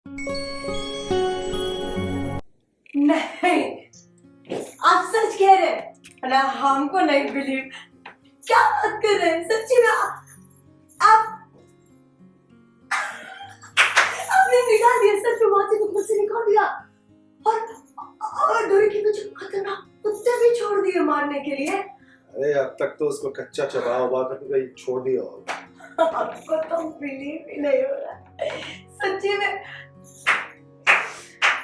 नहीं, आप सच कह रहे हैं? ना, हमको नहीं बिलीव। क्या बात कर रहे हैं? सच्ची में आप आपने निकाल दिया? सच में मासी को खुद से निकाल दिया? और डोरी के पीछे खतरनाक कुत्ते भी छोड़ दिए मारने के लिए? अरे अब तक तो उसको कच्चा चबा हुआ करके छोड़ दिया होगा। आपको तो बिलीव ही नहीं हो रहा। सच्ची में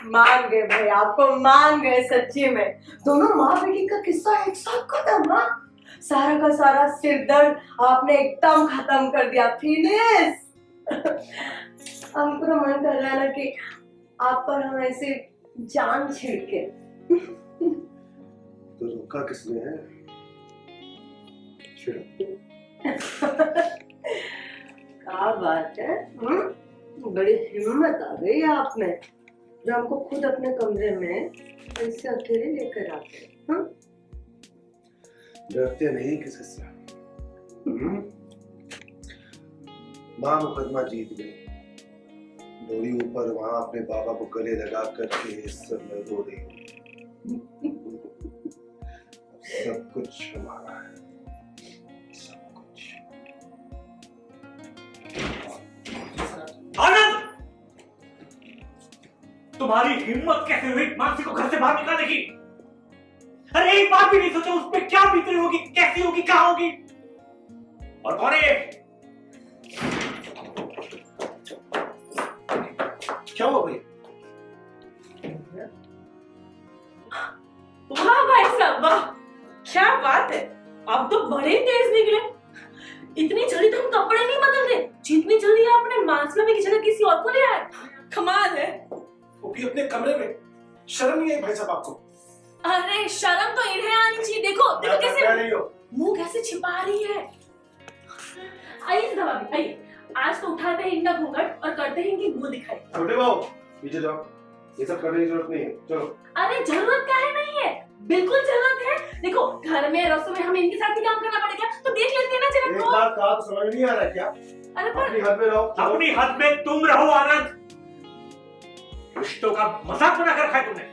मान गए भाई, आपको मान गए सच्ची में। दोनों माँ बेटी का किस्सा एक साथ खत्म। हाँ, सारा का सारा सिर दर्द आपने एकदम खत्म कर दिया। फिनिश। हमको तो मन कर रहा है ना कि आप पर हम ऐसे जान छिड़के। तो रोका किसने है? क्या बात है? बड़ी हिम्मत आ गई आप में, जो हमको खुद अपने कमरे में ऐसे अकेले लेकर आते। डरते नहीं किसी से। माँ मुकदमा जीत गई, डोरी ऊपर, वहां अपने बाबा को गले लगा करके इस समय रो रही हूँ। सब कुछ हमारा है, सब कुछ। आनंद, तुम्हारी हिम्मत कैसे हुई मानसी को घर से बाहर निकालने की? अरे एक बात भी नहीं सोचा उस पे क्या बीत रही होगी, कैसी होगी, कहां होगी? और कौन है? क्या हो गई? वाह भाई साहब, वाह, क्या बात है। आप तो बड़े तेज निकले। इतनी जल्दी तो हम कपड़े नहीं बदलते जितनी जल्दी आपने मानसला में की जगह किसी और को ले आए। कमाल है। वो भी अपने कमरे में। शर्म नहीं आई भाई साहब आपको? अरे शर्म तो इन्हें आनी चाहिए। देखो देखो कैसे मुंह कैसे छिपा रही है। आइए दवा भी आइए। आज तो उठाते हैं इनका घूंघट और करते हैं इनकी मुंह दिखाई। छोटे भाऊ पीछे जाओ, ये सब करने की जरूरत नहीं है, चलो। अरे जरूरत काहे नहीं है, बिल्कुल जरूरत है। देखो घर में रसों में हमें इनके साथ ही काम करना पड़ेगा, तो देख लेते हैं ना जरा। एक बार कहा तो समझ नहीं आ रहा क्या? अरे पर अपनी हद में रहो। अपनी हद में तुम रहो आनंद। रिश्तों का मजाक बनाकर रखा है तुमने।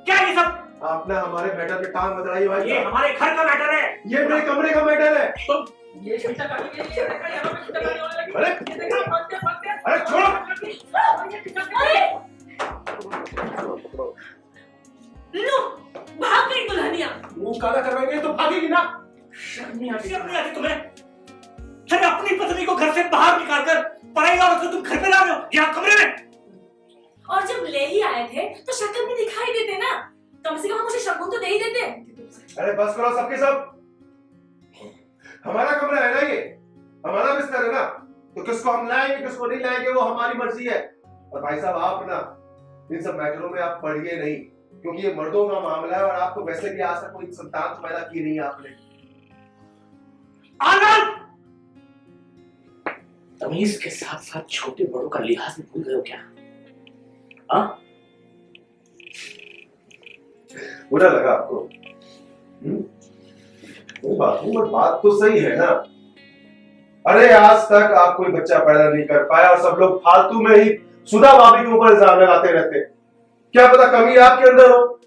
क्या ये सब? आपने हमारे मैटर पे टांग बदलाई भाई। ये हमारे घर का मैटर है। ये मेरे कमरे का मैटर है। तुम ये शिफ्ट कर लीजिए, ये देखा यहाँ पे शिफ्ट करने वाला लगी। अरे ये देखा फंसते अरे छोड़ो। लो भाग गई दुल्हनिया। मुंह काला करवाएंगे तो भागेगी ना। शर्म नहीं आती तुम्हें? अरे अपनी पत्नी को घर से बाहर निकालकर पढ़ाई औरत को तुम घर पे ला रहे हो, यहाँ कमरे में। और जब ले ही आए थे तो शक्ल भी दिखाई देते ना, कम से कम मुझे शगुन तो दे ही देते। अरे बस करो सबके सब। हमारा कमरा है ना, ये हमारा बिस्तर है ना, तो किसको हम लाएंगे किसको नहीं लाएंगे वो हमारी मर्जी है। और भाई साहब आप ना इन सब मैटरों में आप पढ़िए नहीं, क्योंकि ये मर्दों का मामला है और आपको वैसे भी आज तक कोई संतान पैदा की नहीं आपने। आनंद, तमीज के साथ साथ छोटे बड़ों का लिहाज भी भूल गए हो क्या? हाँ? बुरा लगा आपको? बात तो सही है ना। अरे आज तक आप कोई बच्चा पैदा नहीं कर पाया और सब लोग फालतू में ही सुधा भाभी के ऊपर इल्जाम लगाते रहते। क्या पता कमी आपके अंदर हो,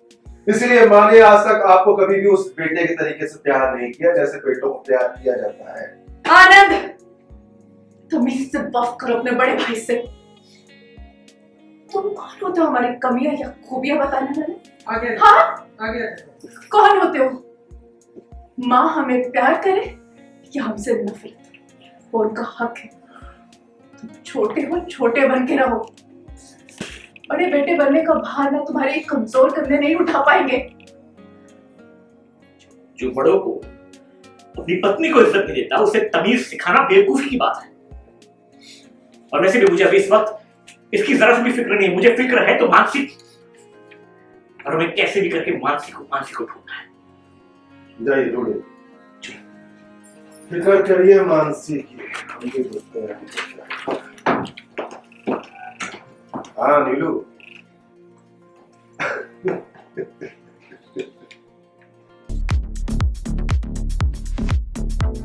इसलिए माँ ने आज तक आपको कभी भी उस बेटे के तरीके से प्यार नहीं किया जैसे बेटों को प्यार किया जाता है। आनंद, तुम इससे बात करो अपने बड़े भाई से। तुम कौन होते हो हमारी कमियां या खूबियां बताने वाले? आगे हाँ, आगे कौन होते हो? माँ हमें प्यार करे या हमसे नफरत, वो उनका हक है। तुम छोटे हो, छोटे बन के रहो। बड़े बेटे बनने का भार ना तुम्हारे कमजोर कंधे नहीं उठा पाएंगे। जो बड़ों को अपनी पत्नी को इज्जत नहीं देता उसे तमीज सिखाना बेवकूफी की बात है। और वैसे भी मुझे अभी इस वक्त इसकी जरा सी भी फिक्र नहीं है। मुझे फिक्र है तो मानसी, और हमें कैसे भी करके मानसी को ढूंढना है। जाइए ढूंढिए, फिक्र करिए मानसी की, हम भी ढूंढते हैं। हाँ नीलू